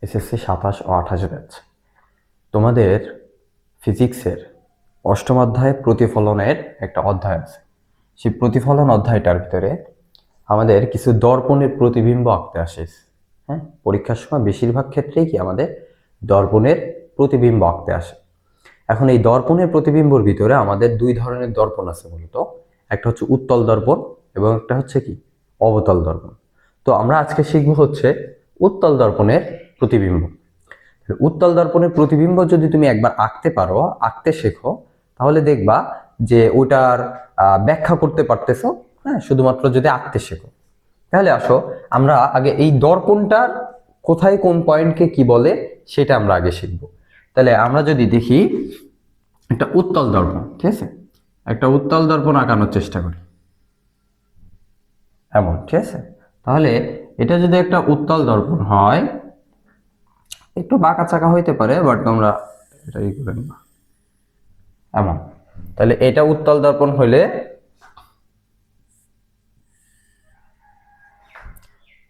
SSC 27 ও 28 batch. তোমাদের ফিজিক্সের অষ্টম অধ্যায়ে প্রতিফলনের একটা অধ্যায় আছে। সেই প্রতিফলন অধ্যায়টার ভিতরে আমাদের কিছু দর্পণের প্রতিবিম্ব আঁকতে আসে। হ্যাঁ, পরীক্ষার সময় বেশিরভাগ ক্ষেত্রেই কি আমাদের দর্পণের প্রতিবিম্ব আঁকতে আসে। এখন এই দর্পণের প্রতিবিম্বর ভিতরে আমাদের দুই ধরনের দর্পণ আছে মূলত। একটা হচ্ছে উত্তল দর্পণ এবং একটা হচ্ছে কি অবতল দর্পণ। তো আমরা আজকে শিখবো হচ্ছে উত্তল দর্পণের প্রতিবিম্ব। উত্তল দর্পণের প্রতিবিম্ব যদি তুমি একবার আঁকতে পারো, আঁকতে শেখো, তাহলে দেখবা যে ওটার ব্যাখ্যা করতে পারতেছো। হ্যাঁ, শুধুমাত্র যদি আঁকতে শেখো। তাহলে আসো আমরা আগে এই দর্পণটার কোথায় কোন পয়েন্টকে কি বলে সেটা আমরা আগে শিখবো। তাহলে আমরা যদি দেখি একটা উত্তল দর্পণ, ঠিক আছে, একটা উত্তল দর্পণ আঁকানোর চেষ্টা করি এমন, ঠিক আছে। তাহলে এটা যদি একটা উত্তল দর্পণ হয়, একটু বাঁকা চাকা হইতে পারে, বাট তোমরা এটাই করে নিবা এমন। তাহলে এটা উত্তল দর্পণ হইলে,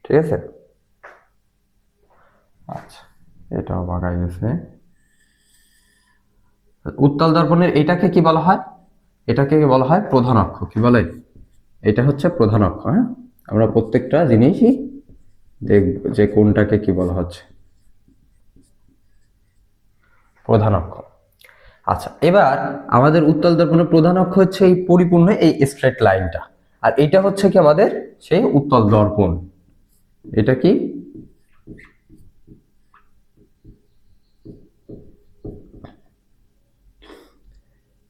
ঠিক আছে। আচ্ছা, এটাও বাঁকাই গেছে। উত্তল দর্পণের এটাকে কি বলা হয়? এটাকে বলা হয় প্রধান অক্ষ। কি বলে? এটা হচ্ছে প্রধান অক্ষ। হ্যাঁ, আমরা প্রত্যেকটা জিনিসই দেখব যে কোনটাকে কি বলা হচ্ছে, প্রধান অক্ষ। আচ্ছা, এবার আমাদের উত্তল দর্পণের প্রধান অক্ষ হচ্ছে এই পরিপূর্ণ এই স্ট্রেট লাইনটা, আর এটা হচ্ছে কি আমাদের সেই উত্তল দর্পণ। এটা কি?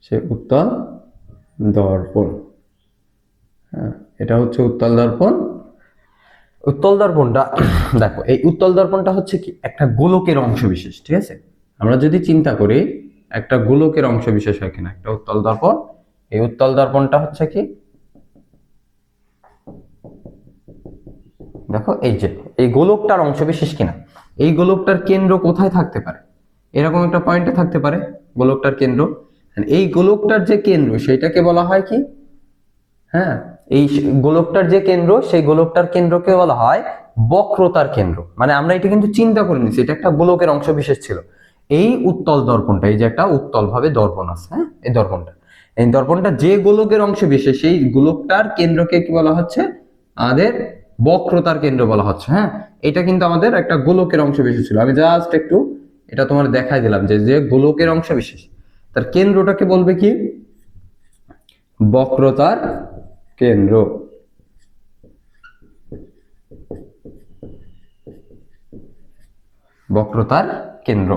সে উত্তল দর্পণ। হ্যাঁ, এটা হচ্ছে উত্তল দর্পণ। উত্তল দর্পণটা দেখো, এই উত্তল দর্পণটা হচ্ছে কি একটা গোলকের অংশ বিশেষ, ঠিক আছে। আমরা যদি চিন্তা করি একটা গোলকের অংশ বিশেষ হয় কিনা একটা উত্তল দর্পণ, এই উত্তল দর্পণটা হচ্ছে কি, দেখো এই যে এই গোলকটার অংশ বিশেষ কিনা। এই গোলকটার কেন্দ্র কোথায় থাকতে পারে? এরকম একটা পয়েন্টে থাকতে পারে গোলকটার কেন্দ্র। এই গোলকটার যে কেন্দ্র সেটাকে বলা হয় কি? হ্যাঁ, এই গোলকটার যে কেন্দ্র, সেই গোলকটার কেন্দ্রকে বলা হয় বক্রতার কেন্দ্র। মানে আমরা এটা কিন্তু চিন্তা করে নিচ্ছি, এটা একটা গোলকের অংশ বিশেষ ছিল। এই উত্তল দর্পণটা, এই যে একটা উত্তল ভাবে দর্পণ আছে, হ্যাঁ, এই দর্পণটা যে গোলকের অংশ বিশেষ, সেই গোলকটার কেন্দ্রকে কি বলা হচ্ছে? আমাদের বক্রতার কেন্দ্র বলা হচ্ছে। হ্যাঁ, এটা কিন্তু আমাদের একটা গোলকের অংশ বিশেষ ছিল। আমি জাস্ট একটু এটা তোমার দেখাই দিলাম যে যে গোলকের অংশ বিশেষ, তার কেন্দ্রটাকে বলবে কি? বক্রতার কেন্দ্র। বক্রতার কেন্দ্র।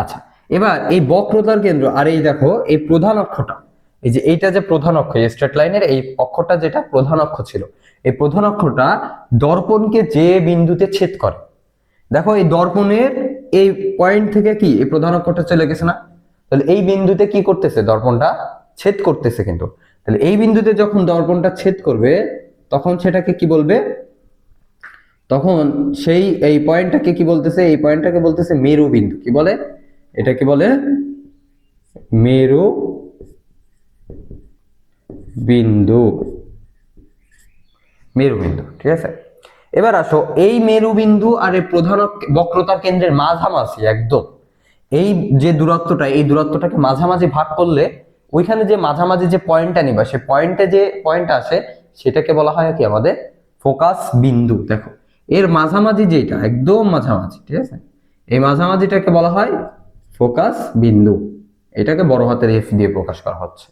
আচ্ছা, এবার এই বক্রতার কেন্দ্র আর এই দেখো এই প্রধান অক্ষটা, এই যে এইটা যে প্রধান অক্ষ, স্ট্রেট লাইনের এই অক্ষটা যেটা প্রধান অক্ষ ছিল, এই প্রধান অক্ষটা দর্পণকে যে বিন্দুতে ছেদ করে, দেখো এই দর্পণের এই পয়েন্ট থেকে কি এই প্রধান অক্ষটা চলে গেছে না? তাহলে এই বিন্দুতে কি করতেছে? দর্পণটা ছেদ করতেছে। কিন্তু তাহলে এই বিন্দুতে যখন দর্পণটা ছেদ করবে, তখন সেটাকে কি বলবে? তখন সেই এই পয়েন্টটাকে কি বলতেছে? এই পয়েন্টটাকে বলতেছে মেরু বিন্দু। কি বলে? এটাকে বলে মেরু বিন্দু। মেরু বিন্দু, ঠিক আছে। এবার আসো এই মেরু বিন্দু আর এই প্রধান বক্রতার কেন্দ্রের মাঝামাঝি একদম এই যে দূরত্বটা, এই দূরত্বটাকে মাঝামাঝি ভাগ করলে ওইখানে যে মাঝামাঝি যে পয়েন্টটা নিবা, সেই পয়েন্টে যে পয়েন্ট আসে সেটাকে বলা হয় কি আমাদের ফোকাস বিন্দু। দেখো এর মাঝামাঝি যেটা একদম মাঝামাঝি, ঠিক আছে, এই মাঝামাঝিটাকে বলা হয় ফোকাস বিন্দু। এটাকে বড় হাতের এফ দিয়ে প্রকাশ করা হচ্ছে।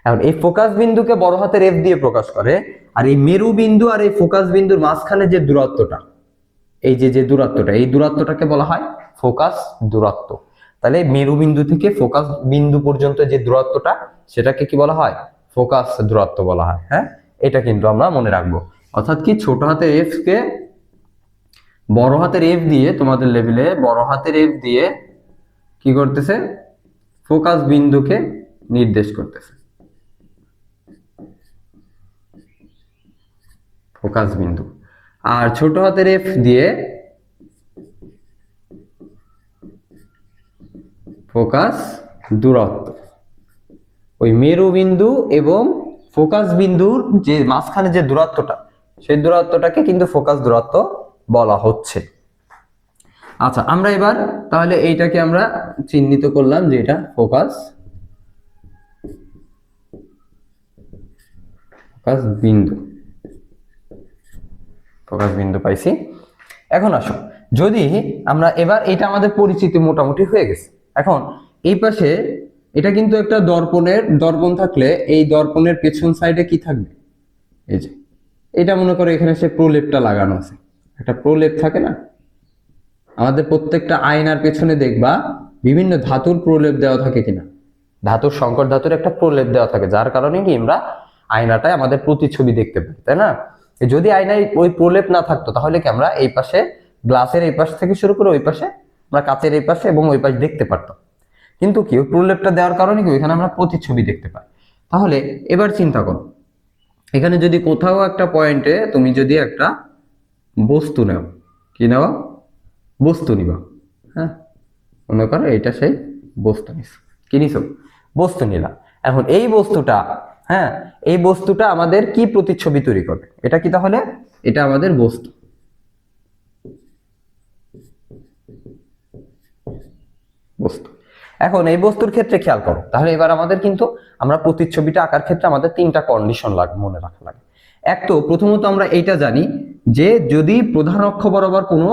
এখন এই ফোকাস বিন্দুকে বড় হাতের এফ দিয়ে প্রকাশ করে, আর এই মেরু বিন্দু আর এই ফোকাস বিন্দুর মাঝখানে যে দূরত্বটা, এই যে যে দূরত্বটা, এই দূরত্বটাকে বলা হয় ফোকাস দূরত্ব। তাহলে মেরু বিন্দু থেকে ফোকাস বিন্দু পর্যন্ত যে দূরত্বটা, সেটাকে কি বলা হয়? ফোকাস দূরত্ব বলা হয়। হ্যাঁ, এটা কিন্তু আমরা মনে রাখবো। অর্থাৎ কি ছোট হাতের এফ কে বড় হাতের এফ দিয়ে, তোমাদের লেভেলে বড় হাতের এফ দিয়ে কি করতেছে? ফোকাস বিন্দুকে নির্দেশ করতেছে। ফোকাস বিন্দু। আর ছোট হাতের এফ দিয়ে ফোকাস দূরত্ব। ওই মেরু বিন্দু এবং ফোকাস বিন্দুর যে মাঝখানে যে দূরত্বটা, সেই দূরত্বটাকে কিন্তু ফোকাস দূরত্ব বলা হচ্ছে। আচ্ছা, আমরা এবার তাহলে এইটাকে আমরা চিহ্নিত করলাম যে এটা ফোকাস ফোকাস বিন্দু, ফোকাস বিন্দু পাইছি। এখন আসো, যদি আমরা এবার এটা আমাদের পরিচিতি মোটামুটি হয়ে গেছে। এখন এই পাশে এটা কিন্তু একটা দর্পণ থাকলে এই দর্পণের পেছন সাইডে কি থাকবে, এই যে এটা মনে করো এখানে সে প্রলেপটা লাগানো আছে, একটা প্রলেপ থাকে না, আমাদের প্রত্যেকটা আয়নার পেছনে দেখবা বিভিন্ন ধাতুর প্রলেপ দেওয়া থাকে কিনা, ধাতুর সংকর ধাতুর একটা প্রলেপ দেওয়া থাকে, যার কারণে কি আমরা আয়নাটায় আমাদের প্রতিচ্ছবি দেখতে পাই, তাই না? যদি আয়নায় ওই প্রলেপ না থাকতো তাহলে কি আমরা এই পাশে গ্লাসের এই পাশ থেকে শুরু করে ওই পাশে আমরা কাচের এই পাশে এবং ওই পাশে দেখতে পারতাম, কিন্তু কি ওই প্রলেপটা দেওয়ার কারণে কি ওইখানে আমরা প্রতিচ্ছবি দেখতে পাই। তাহলে এবার চিন্তা করো, এখানে যদি কোথাও একটা পয়েন্টে তুমি যদি একটা বস্তু নাও, কি নাও, বস্তু নিবা, হ্যাঁ, মনে করো এটা সেই বস্তু নিছো, কি নিছো, বস্তু নিলাম। এখন এই বস্তুটা, হ্যাঁ, এই বস্তুটা আমাদের কি প্রতিচ্ছবি তৈরি করবে, এটা কি তাহলে এটা আমাদের বস্তু, বস্তু। এখন এই বস্তুর ক্ষেত্রে খেয়াল করো, তাহলে এবার আমাদের কিন্তু আমরা প্রতিচ্ছবিটা আঁকার ক্ষেত্রে আমাদের তিনটা কন্ডিশন মনে রাখা লাগে। এক তো প্রথমত আমরা এইটা জানি যে যদি প্রধান অক্ষ বরাবর কোনো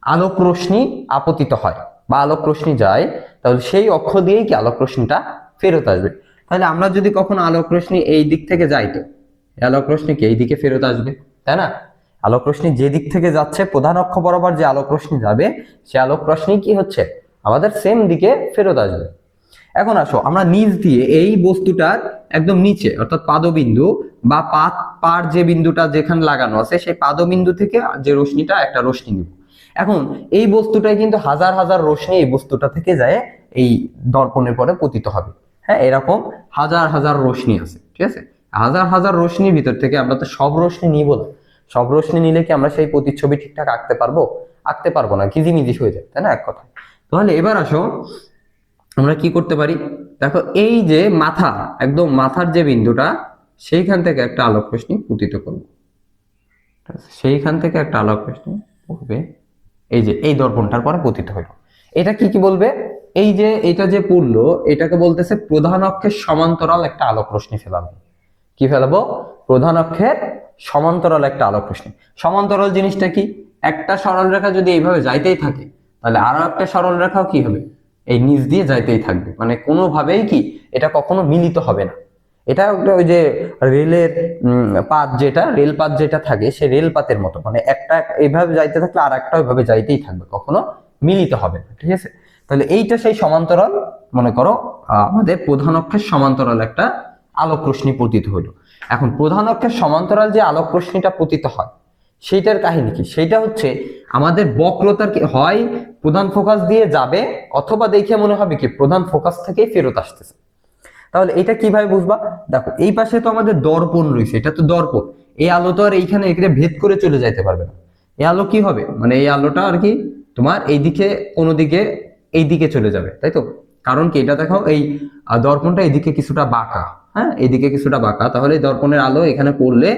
আলোক রশ্মি আপতিত হয় বা আলোক রশ্মি যায়, তাহলে সেই অক্ষ দিয়েই কি আলোক রশ্মিটা ফেরত আসবে। তাহলে আমরা যদি কখনো আলোক রশ্মি এই দিক থেকে যাইতো, আলোক রশ্মি কি এই দিকে ফেরত আসবে, তাই না? আলোক রশ্মি যে দিক থেকে যাচ্ছে প্রধান অক্ষ বরাবর যে আলোক রশ্মি যাবে, সে আলোক রশ্মি কি হচ্ছে আমাদের সেম দিকে ফেরত আসবে। এখন আসো আমরা নিচ দিয়ে এই বস্তুটার একদম নিচে অর্থাৎ পাদবিন্দু বা পার যে বিন্দুটা যেখানে লাগানো আছে সেই পাদবিন্দু থেকে যে রশ্মিটা একটা রশ্মি নিব। এখন এই বস্তুটাই কিন্তু হাজার হাজার রশ্মি এই বস্তুটা থেকে যায় এই দর্পণের পরে পতিত হবে। হ্যাঁ, এরকম হাজার হাজার রশ্মি আছে, ঠিক আছে? হাজার হাজার রশ্মির ভিতর থেকে আমরা তো সব রশ্মি নিব না, সব রশ্মি নিলে কি আমরা সেই প্রতিচ্ছবি ঠিকঠাক আঁকতে পারবো? আঁকতে পারবো না, কিজিমিজি হয়ে যায়, তাই না, এক কথা। তাহলে এবার আসো আমরা কি করতে পারি, দেখো এই যে মাথা, একদম মাথার যে বিন্দুটা সেইখান থেকে একটা আলোক রশ্মি পতিত করবো, সেইখান থেকে একটা আলোক রশ্মি পড়বে এই যে এই দর্পণটার পরে পতিত হইল। এটা কি কি বলবে, এই যে এটা যে পড়লো এটাকে বলতেছে প্রধান অক্ষের সমান্তরাল একটা আলোক রশ্মি ফেলাবো। কি ফেলাবো? প্রধান অক্ষের সমান্তরাল একটা আলোক রশ্মি। সমান্তরাল জিনিসটা কি, একটা সরল রেখা যদি এইভাবে যাইতেই থাকে তাহলে আরো একটা সরল রেখাও কি হবে, এই নিচ দিয়ে যাইতেই থাকবে, মানে কোনোভাবেই কি এটা কখনো মিলিত হবে না। এটা ওই যে রেলের পাত, যেটা রেল পাত যেটা থাকে সে রেল পাতের মতো, মানে একটা এইভাবে যাইতে থাকলে আর একটা ওইভাবে যাইতেই থাকবে, কখনো মিলিত হবে না, ঠিক আছে? তাহলে এইটা সেই সমান্তরাল, মনে করো আমাদের প্রধান অক্ষের সমান্তরাল একটা আলোক রশ্মি পতিত হলো। এখন প্রধান অক্ষের সমান্তরাল যে আলোক রশ্মিটা পতিত হয় সেইটার কাহিনী কি, সেইটা হচ্ছে আমাদের বক্রতার হয় প্রধান ফোকাস দিয়ে যাবে অথবা দেখে মনে হবে কি প্রধান ফোকাস থেকেই ফেরত আসতেছে। তাহলে এটা কিভাবে বুঝবা, দেখো এই পাশে তো আমাদের দর্পণ রয়েছে, এটা তো দর্পণ, এই আলো তো আর এইখানে এখানে ভেদ করে চলে যাইতে পারবে না। এই আলো কি হবে, মানে এই আলোটা আর কি তোমার এইদিকে কোনো দিকে এই দিকে চলে যাবে, তাই তো? কারণ কি এটা দেখো এই দর্পণটা এদিকে কিছুটা বাঁকা, হ্যাঁ, এইদিকে কিছুটা বাঁকা, তাহলে এই দর্পণের আলো এখানে পড়লে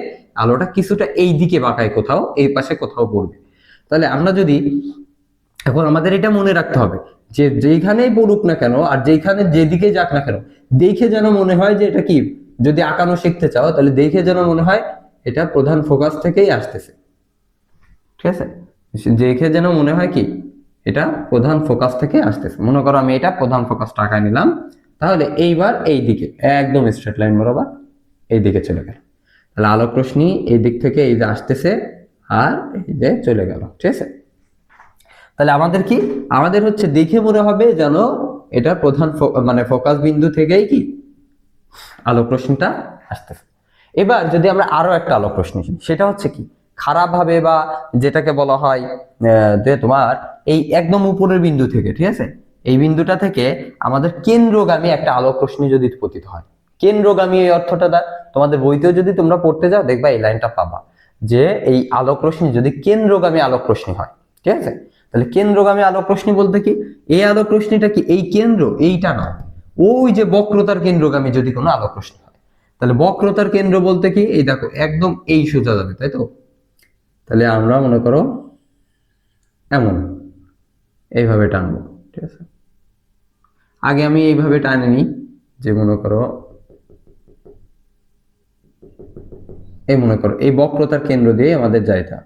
আলোটা কিছুটা এই দিকে বাঁকায় কোথাও এই পাশে কোথাও পড়বে। তাহলে আমরা যদি এখন আমাদের এটা মনে রাখতে হবে যে যেখানেই পড়ুক না কেন আর যেখানে যেদিকে যাক না কেন, দেখে যেন মনে হয় যে এটা কি, যদি আঁকানো শিখতে চাও তাহলে দেখে যেন মনে হয় এটা প্রধান ফোকাস থেকেই আসতেছে, ঠিক আছে? দেখে যেন মনে হয় কি এটা প্রধান ফোকাস থেকে আসতেছে। মনে করো আমি এটা প্রধান ফোকাসটা আঁকায় নিলাম, তাহলে এইবার এই দিকে একদম স্ট্রেট লাইন বরাবর এই দিকে চলে গেল, তাহলে আলোক রশ্মি এই দিক থেকে এই যে আসতেছে আর এই যে চলে গেল, ঠিক আছে? তাহলে আমাদের কি, আমাদের হচ্ছে দেখে মনে হবে যেন এটা প্রধান মানে ফোকাস বিন্দু থেকেই কি আলোক রশ্মিটা আসতেছে। এবার যদি আমরা আরো একটা আলোক রশ্মি, সেটা হচ্ছে কি খারাপ ভাবে বা যেটাকে বলা হয় যে তোমার এই একদম উপরের বিন্দু থেকে, ঠিক আছে, এই বিন্দুটা থেকে আমাদের কেন্দ্রগামী একটা আলোক রশ্মি যদি পতিত হয়, কেন্দ্রগামী এই অর্থটা তোমাদের বইতেও যদি তোমরা পড়তে যাও দেখবা এই লাইনটা পাবা যে এই আলোক রশ্মি যদি কেন্দ্রগামী আলোক রশ্মি হয়, ঠিক আছে? তাহলে কেন্দ্রগামী আলোক রশ্মি বলতে কি এই আলোক রশ্মিটা কি এই কেন্দ্র এইটা না, ওই যে বক্রতার কেন্দ্রগামী যদি কোনো আলোক রশ্মি হয়, তাহলে বক্রতার কেন্দ্র বলতে কি এই দেখো একদম এই সোজা যাবে, তাই তো? তাহলে আমরা মনে করো এমন এইভাবে টানবো, ঠিক আছে। আগে আমি এইভাবে টানে নিই, যে মনে করো এই বক্রতার কেন্দ্র দিয়ে আমাদের যাইতা,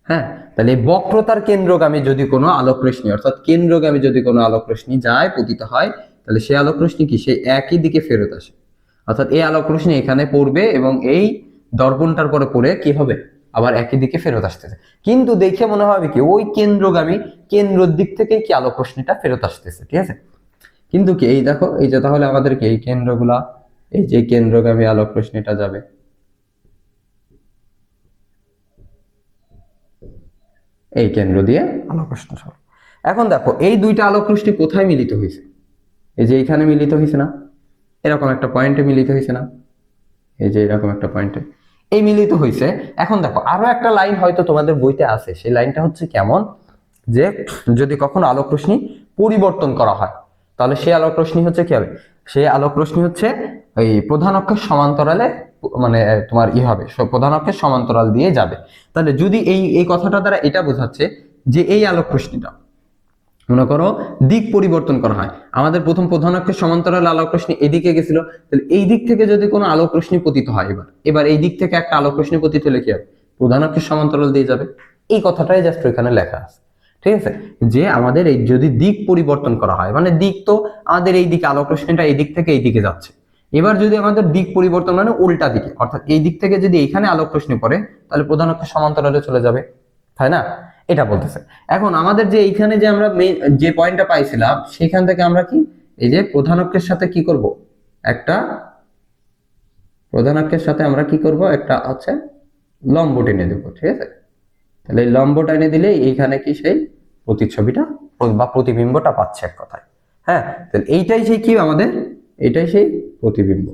হ্যাঁ। তাহলে এই বক্রতার কেন্দ্রগামী যদি কোনো আলোক রশ্মি, অর্থাৎ কেন্দ্রগামী যদি কোনো আলোক রশ্মি যায়, পতিত হয়, তাহলে সেই আলোক রশ্মি কি সেই একই দিকে ফেরত আসে। অর্থাৎ এই আলোক রশ্মি এখানে পড়বে এবং এই দর্পণটার পরে পড়ে কি হবে, আবার একই দিকে ফেরত আসতেছে। কিন্তু দেখে মনে হবে কি ওই কেন্দ্রগামী কেন্দ্রের দিক থেকে কি আলোক রশ্মিটা ফেরত আসতেছে, ঠিক আছে। কিন্তু কি এই দেখো, এই যে তাহলে আমাদের কি এই কেন্দ্রগুলা, এই যে কেন্দ্রগামী আলোক রশ্মিটা যাবে, এই কেন্দ্র দিয়ে আলোক রশ্মি সরল। এখন দেখো এই দুইটা আলোক রশ্মি কোথায় মিলিত হয়েছে, এই যে এইখানে মিলিত হয়েছে না, এরকম একটা পয়েন্টে মিলিত হয়েছে না, এই যে এরকম একটা পয়েন্টে এই মিলিত হয়েছে। এখন দেখো আরো একটা লাইন হয়তো তোমাদের বইতে আছে, সেই লাইনটা হচ্ছে কেমন, যে যদি কখনো আলোক রশ্মি পরিবর্তন করা হয়, তাহলে সেই আলোক রশ্মি হচ্ছে কি হবে, সেই আলোক রশ্মি হচ্ছে এই প্রধান অক্ষের সমান্তরালে, মানে তোমার হবে প্রধান অক্ষের সমান্তরাল দিয়ে যাবে। তাহলে যদি এই কথাটা দ্বারা এটা বোঝাচ্ছে যে এই আলোক রশ্মিটা মনে করো দিক পরিবর্তন করা হয়, আমাদের প্রথম প্রধান অক্ষের সমান্তরাল আলোক রশ্মি এদিকে গেছিল, তাহলে এই দিক থেকে যদি কোনো আলোক রশ্মি পতিত হয়, এবার এই দিক থেকে একটা আলোক রশ্মি পতিত হলে কি হবে, প্রধান অক্ষের সমান্তরাল দিয়ে যাবে। এই কথাটাই জাস্ট এখানে লেখা আছে, ঠিক আছে। যে আমাদের এই যদি দিক পরিবর্তন করা হয়, মানে দিক তো আমাদের এই দিকে আলোক রশ্মিটা এই দিক থেকে এই দিকে যাচ্ছে, এবার যদি আমাদের দিক পরিবর্তন মানে উল্টা দিকে, অর্থাৎ এই দিক থেকে যদি এইখানে আলোক রশ্মি পড়ে, তাহলে প্রধান অক্ষের সমান্তরালে চলে যাবে, তাই না, এটা বলতেছে। এখন আমাদের যে এইখানে যে আমরা যে পয়েন্টটা পাইছিলাম, সেখান থেকে আমরা কি এই যে প্রধান অক্ষের সাথে কি করব, একটা প্রধান অক্ষের সাথে আমরা কি করব, একটা হচ্ছে লম্ব টেনে দেবো, ঠিক আছে। তাহলে এই লম্ব টেনে দিলে এইখানে কি সেই প্রতিচ্ছবিটা বা প্রতিবিম্বটা পাচ্ছে এক কথায়, হ্যাঁ। তাহলে এইটাই সেই কি আমাদের, এটাই সেই প্রতিবিম্ব,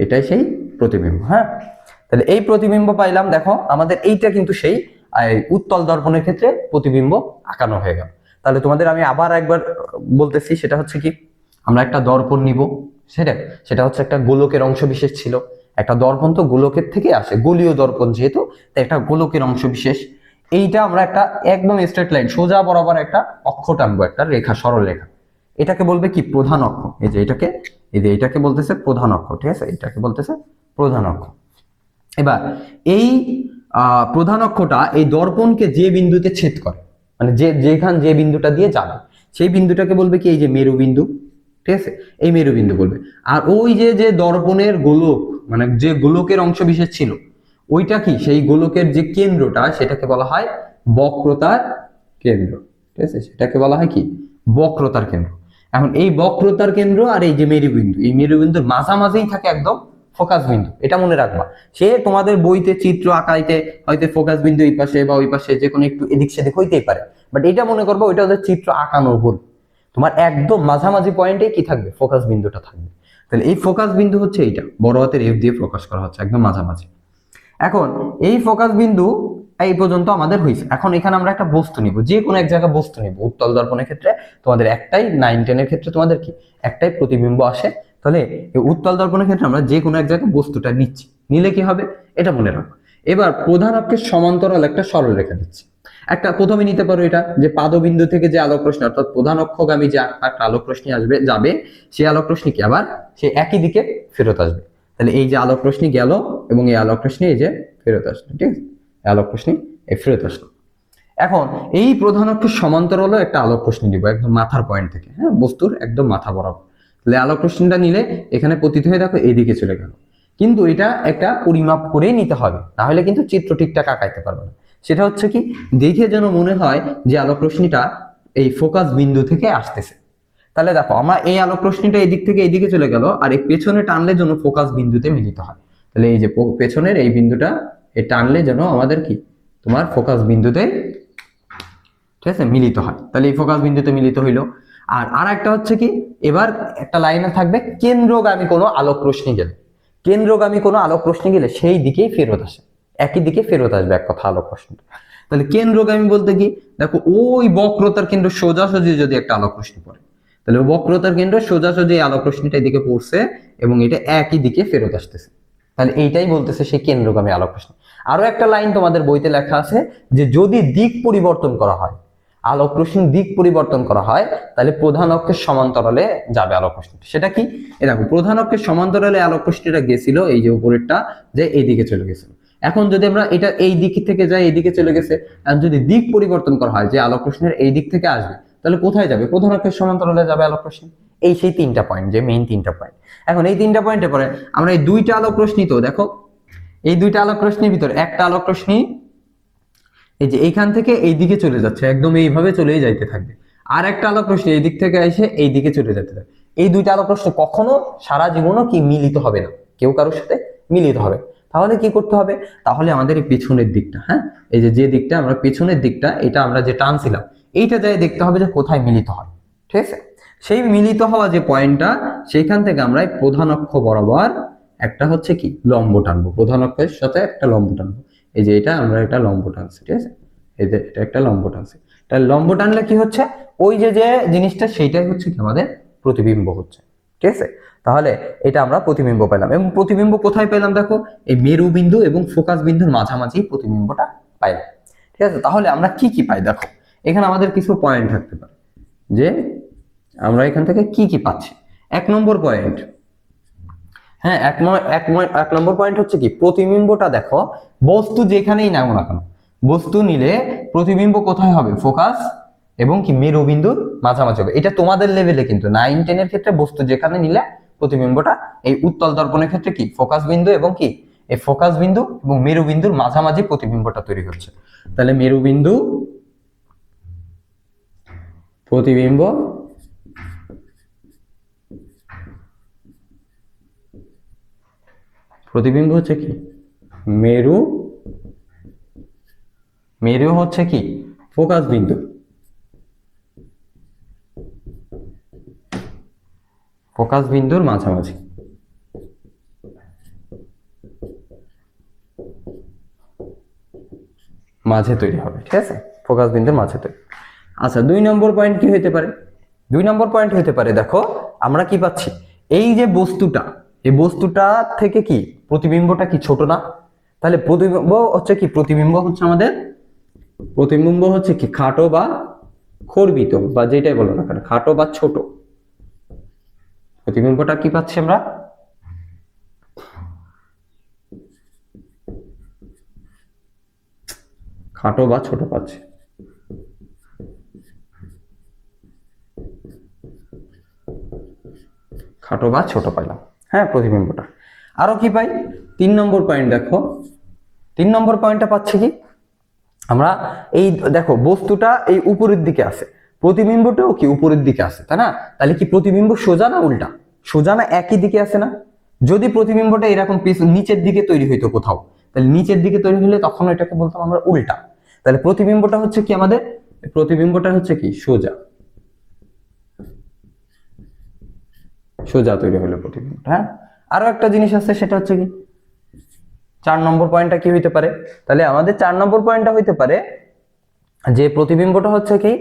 এটাই সেই প্রতিবিম্ব, হ্যাঁ। তাহলে এই প্রতিবিম্ব পাইলাম, দেখো আমাদের এইটা কিন্তু সেই উত্তল দর্পণের ক্ষেত্রে প্রতিবিম্ব আঁকানো হয়ে গেল। তাহলে তোমাদের আমি আবার একবার বলতেছি, সেটা হচ্ছে কি, আমরা একটা দর্পণ নিব, সেটা হচ্ছে একটা গোলকের অংশ বিশেষ ছিল, একটা দর্পণ তো গোলকের থেকে আসে, গোলীয় দর্পণ যেহেতু, তাই একটা গোলকের অংশ বিশেষ। এইটা আমরা একটা একদম স্ট্রেট লাইন সোজা বরাবর একটা অক্ষ টানবো, একটা রেখা, সরল রেখা, এটাকে বলবে কি প্রধান অক্ষ। এটাকে বলতেছে প্রধান অক্ষ, ঠিক আছে, এটাকে বলতেছে প্রধান অক্ষ। এবার এই প্রধান অক্ষটা এই দর্পণকে যে বিন্দুতে ছেদ করে, মানে যে বিন্দুটা দিয়ে যাবে, সেই বিন্দুটাকে বলবে কি এই যে মেরুবিন্দু, ঠিক আছে, এই মেরুবিন্দু বলবে। আর ওই যে দর্পণের গোলক, মানে যে গোলকের অংশ বিশেষ ছিল, ওইটা কি সেই গোলকের যে কেন্দ্রটা, সেটাকে বলা হয় বক্রতার কেন্দ্র, ঠিক আছে, সেটাকে বলা হয় কি বক্রতার কেন্দ্র। এখন এই বক্রতার কেন্দ্র আর এই যে মেরুবিন্দু, এই মেরুবিন্দুর মাঝামাঝিই থাকে একদম ফোকাস বিন্দু, এটা মনে রাখবা। সে তোমাদের বইতে চিত্র আঁকাইতে হয়তো ফোকাস বিন্দু এই পাশে বা ওই পাশে যে কোনো একটু এদিক সেদিক হইতেই পারে, বাট এটা মনে করবো ওইটা ওদের চিত্র আঁকানো ভুল, তোমার একদম মাঝামাঝি পয়েন্টে কি থাকবে, ফোকাস বিন্দুটা থাকবে। তাহলে এই ফোকাস বিন্দু হচ্ছে এইটা, বড় হাতের এফ দিয়ে প্রকাশ করা হচ্ছে, একদম মাঝামাঝি। এখন এই ফোকাস বিন্দু এই পর্যন্ত আমাদের হয়েছে। এখন এখানে আমরা একটা বস্তু নিব, যে কোনো এক জায়গায় বস্তু নিব। উত্তল দর্পণের ক্ষেত্রে তোমাদের একটাই, 9-10 এর ক্ষেত্রে তোমাদের কি একটাই প্রতিবিম্ব আসে। তাহলে এই উত্তল দর্পণের ক্ষেত্রে আমরা যে কোনো এক জায়গায় বস্তুটা নিচ্ছি, নিলে কি হবে এটা মনে রাখো। এবার প্রধান অক্ষের সমান্তরাল একটা সরল রেখা দিচ্ছি। একটা প্রথমে নিতে পারো এটা, যে পাদবিন্দু থেকে যে আলোক রশ্মি, অর্থাৎ প্রধান অক্ষগামী যে একটা আলোক রশ্মি যাবে, সেই আলোক রশ্মি কি আবার সে একই দিকে ফেরত আসবে। তাহলে এই যে আলোক রশ্মি গেল এবং এই আলোক রশ্মি এই যে ফেরত আসলো, ঠিক আছে, আলোক রশ্মি এই ফেরত আসলো। এখন এই প্রধান অক্ষের সমান্তরালও একটা আলোক রশ্মি নিব একদম মাথার পয়েন্ট থেকে, হ্যাঁ, বস্তুর একদম মাথা বরাবর। তাহলে আলোক রশ্মিটা নিলে এখানে পতিত হয়ে দেখো এইদিকে চলে গেল, কিন্তু এটা একটা পরিমাপ করে নিতে হবে, না হলে কিন্তু চিত্র ঠিকঠাক আঁকাইতে পারবে না। সেটা হচ্ছে কি, দেখে যেন মনে হয় যে আলোক রশ্মিটা এই ফোকাস বিন্দু থেকে আসতেছে। তাহলে দেখো আমরা এই আলোক রশ্মিটা এই দিক থেকে এইদিকে চলে গেল, আর এই পেছনে টানলে যেন ফোকাস বিন্দুতে মিলিত হয়। তাহলে এই যে পেছনের এই বিন্দুটা এই টানলে যেন আমাদের কি তোমার ফোকাস বিন্দুতে, ঠিক আছে, মিলিত হয়। তাহলে এই ফোকাস বিন্দুতে মিলিত হইলো। আর একটা হচ্ছে কি, এবার একটা লাইনে থাকবে কেন্দ্রগামী কোনো আলোক রশ্মি গেলে, কেন্দ্রগামী কোনো আলোক রশ্মি গেলে সেই দিকেই ফেরত আসে, একই দিকে ফেরত আসবে এক কথা আলোক রশ্মি। তাহলে কেন্দ্রগামী বলতে কি, দেখো ওই বক্রতার কেন্দ্র সোজাসুজি যদি একটা আলোক রশ্মি পড়ে, তাহলে বক্রতার কেন্দ্র সোজাসুজি আলোক রশ্মিটা এদিকে পড়ছে এবং এটা একই দিকে ফেরত আসতেছে। তাহলে এইটাই বলতেছে সেই কেন্দ্রগামী আলোক রশ্মি। আরো একটা লাইন তোমাদের বইতে লেখা আছে যে যদি দিক পরিবর্তন করা হয়, আলোক রশ্মির দিক পরিবর্তন করা হয়, তাহলে প্রধান অক্ষের সমান্তরালে যাবে আলোক রশ্মি। সেটা কি? এই দেখো, প্রধান অক্ষের সমান্তরালে আলোক রশ্মিটা গেছিল এই যে উপরেরটা, যে এইদিকে চলে গেছিল। এখন যদি আমরা এটা এই দিক থেকে যাই, এইদিকে চলে গেছে, আর যদি দিক পরিবর্তন করা হয় যে আলোক রশ্মির এই দিক থেকে আসবে, তাহলে কোথায় যাবে? প্রধান অক্ষের সমান্তরালে যাবে আলোক রশ্মি। এই সেই তিনটা পয়েন্ট, যে মেইন তিনটা পয়েন্ট। এখন এই তিনটা পয়েন্টে পরে আমরা এই দুইটা আলোক রশ্মি, তো দেখো এই দুইটা আলোক রশ্মির ভিতরে একটা আলোক রশ্মি এই যে এইখান থেকে এই দিকে চলে যাচ্ছে, একদম এইভাবে চলেই যাইতে থাকবে। আর একটা আলোক রশ্মি এই দিক থেকে এসে এই দিকে চলে যেতে থাকবে। এই দুইটা আলোক রশ্মি কখনো সারা জীবনও কি মিলিত হবে না, কেউ কারোর সাথে মিলিত হবে। তাহলে কি করতে হবে? তাহলে আমাদের এই পেছনের দিকটা, হ্যাঁ, এই যে দিকটা আমরা পেছনের দিকটা, এটা আমরা যে টানছিলাম, এইটা যাই দেখতে হবে যে কোথায় মিলিত হয়। ঠিক আছে? সেই মিলিত হওয়া যে পয়েন্টটা, সেইখান থেকে আমরা প্রধান অক্ষ বরাবর একটা হচ্ছে কি লম্ব টানবো, প্রধান অক্ষের সাথে একটা লম্ব টানবো। এই যে এটা আমরা একটা লম্ব টানছি, ঠিক আছে? এই যে এটা একটা লম্ব টানছি। তাহলে লম্ব টানলে কি হচ্ছে? ওই যে জিনিসটা, সেইটাই হচ্ছে কি আমাদের প্রতিবিম্ব হচ্ছে। ঠিক আছে? তাহলে এটা আমরা প্রতিবিম্ব পেলাম। এবং প্রতিবিম্ব কোথায় পেলাম? দেখো, এই মেরু বিন্দু এবং ফোকাস বিন্দুর মাঝামাঝি প্রতিবিম্বটা পাইলাম। ঠিক আছে? তাহলে আমরা কি কি পাই? দেখো, এখানে আমাদের কিছু পয়েন্ট থাকতে পারে যে আমরা এখান থেকে কি কি পাচ্ছি। এক নম্বর পয়েন্ট, হ্যাঁ, এক নম্বর পয়েন্ট হচ্ছে কি, প্রতিবিম্বটা দেখো, বস্তু যেখানেই নাও না কেন, বস্তু নিলে প্রতিবিম্ব কোথায় হবে? ফোকাস এবং কি মেরু বিন্দুর মাঝামাঝি হবে। এটা তোমাদের লেভেলে, কিন্তু 9-10 এর ক্ষেত্রে বস্তু যেখানে নিলে প্রতিবিম্বটা, এই উত্তল দর্পণের ক্ষেত্রে কি ফোকাস বিন্দু এবং কি এই ফোকাস বিন্দু এবং মেরু বিন্দুর মাঝামাঝি প্রতিবিম্বটা তৈরি হচ্ছে। তাহলে মেরু বিন্দু, প্রতিবিম্ব, প্রতিবিম্ব হচ্ছে কি মেরু, মেরু হচ্ছে কি ফোকাস বিন্দু, ফোকাস বিন্দুর মাঝামাঝি। মাঝে তৈরি হবে। ঠিক আছে? ফোকাস বিন্দুর মাঝে তৈরি। আচ্ছা, 2 নম্বর পয়েন্ট কি হইতে পারে? 2 নম্বর পয়েন্ট হইতে পারে, দেখো আমরা কি পাচ্ছি, এই যে বস্তুটা, এই বস্তুটা থেকে কি প্রতিবিম্বটা কি ছোট না? তাহলে প্রতিবিম্ব হচ্ছে কি, প্রতিবিম্ব হচ্ছে আমাদের, প্রতিবিম্ব হচ্ছে কি খাটো বা খর্বিত, বা যেটাই বলো না কেন, খাটো বা ছোট। প্রতিবিম্বটা কি পাচ্ছি আমরা? খাটো বা ছোট পাচ্ছি। খাটো বা ছোট পাইলাম, হ্যাঁ, প্রতিবিম্বটা। আরো কি পাই? 3 নম্বর পয়েন্ট দেখো, 3 নম্বর পয়েন্টটা পাচ্ছি কি আমরা, এই দেখো বস্তুটা এই উপরের দিকে আছে, প্রতিবিম্বটাও কি উপরের দিকে আছে, তাই না? তাহলে কি প্রতিবিম্ব সোজা না উল্টা? সোজা না একই দিকে আছে না? যদি প্রতিবিম্বটা এরকম নিচের দিকে তৈরি হইতো কোথাও, তাহলে নিচের দিকে তৈরি হলে তখন এটাকে বলতাম আমরা উল্টা। তাহলে প্রতিবিম্বটা হচ্ছে কি আমাদের, প্রতিবিম্বটা হচ্ছে কি সোজা, সোজা তৈরি হলো প্রতিবিম্ব। হ্যাঁ, আরো একটা জিনিস আছে, সেটা হচ্ছে কি 4 নম্বর পয়েন্টটা কি হইতে পারে? তাহলে আমাদের 4 নম্বর পয়েন্টটা হইতে পারে যে প্রতিবিম্বটা হচ্ছে কি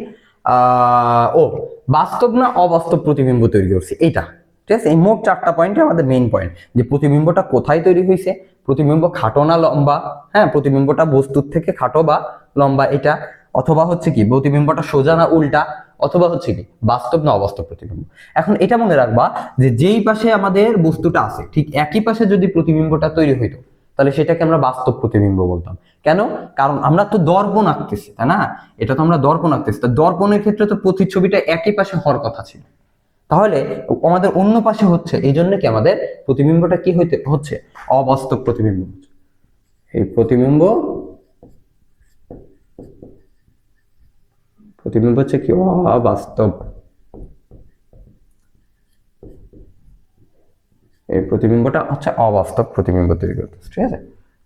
বাস্তব না অবাস্তব প্রতিবিম্ব তৈরি করছে, এইটা। ঠিক আছে? এই মোট 4টা পয়েন্টে আমাদের মেইন পয়েন্ট, যে প্রতিবিম্বটা কোথায় তৈরি হয়েছে, প্রতিবিম্ব খাটো না লম্বা, হ্যাঁ, প্রতিবিম্বটা বস্তুর থেকে খাটো বা লম্বা এটা, অথবা হচ্ছে কি প্রতিবিম্বটা সোজা না উল্টা, অথবা হচ্ছে কি বাস্তব না অবাস্তব প্রতিবিম্ব। এখন এটা মনে রাখবা যে যেই পাশে আমাদের বস্তুটা আছে ঠিক একই পাশে যদি প্রতিবিম্বটা তৈরি হইতো, তাহলে সেটাকে আমরা বাস্তব প্রতিবিম্ব বলতাম। কেন? কারণ আমরা তো দর্পণ আঁকতেছি, তাই না? এটা তো আমরা দর্পণ আঁকতেছি, তো দর্পণের ক্ষেত্রে তো প্রতিচ্ছবিটা একই পাশে হওয়ার কথা ছিল, তাহলে আমাদের অন্য পাশে হচ্ছে, এই জন্য কি আমাদের প্রতিবিম্বটা কি হচ্ছে অবাস্তব প্রতিবিম্ব। এই প্রতিবিম্ব, প্রতিবিম্ব হচ্ছে কি অবাস্তব, এই প্রতিবিম্বটা হচ্ছে অবাস্তব প্রতিবিম্ব তৈরি করতেছে। ঠিক আছে?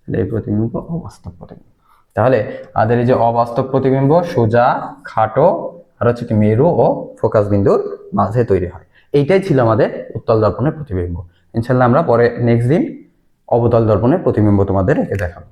এই প্রতিবিম্ব অবাস্তব প্রতিবিম্ব। তাহলে আমাদের এই যে অবাস্তব প্রতিবিম্ব সোজা, খাটো, আর হচ্ছে কি মেরু ও ফোকাস বিন্দুর মাঝে তৈরি হয়। এইটাই ছিল আমাদের উত্তল দর্পণের প্রতিবিম্ব। ইনশাআল্লাহ আমরা পরে নেক্সট দিন অবতল দর্পণের প্রতিবিম্ব তোমাদের এঁকে দেখাবো।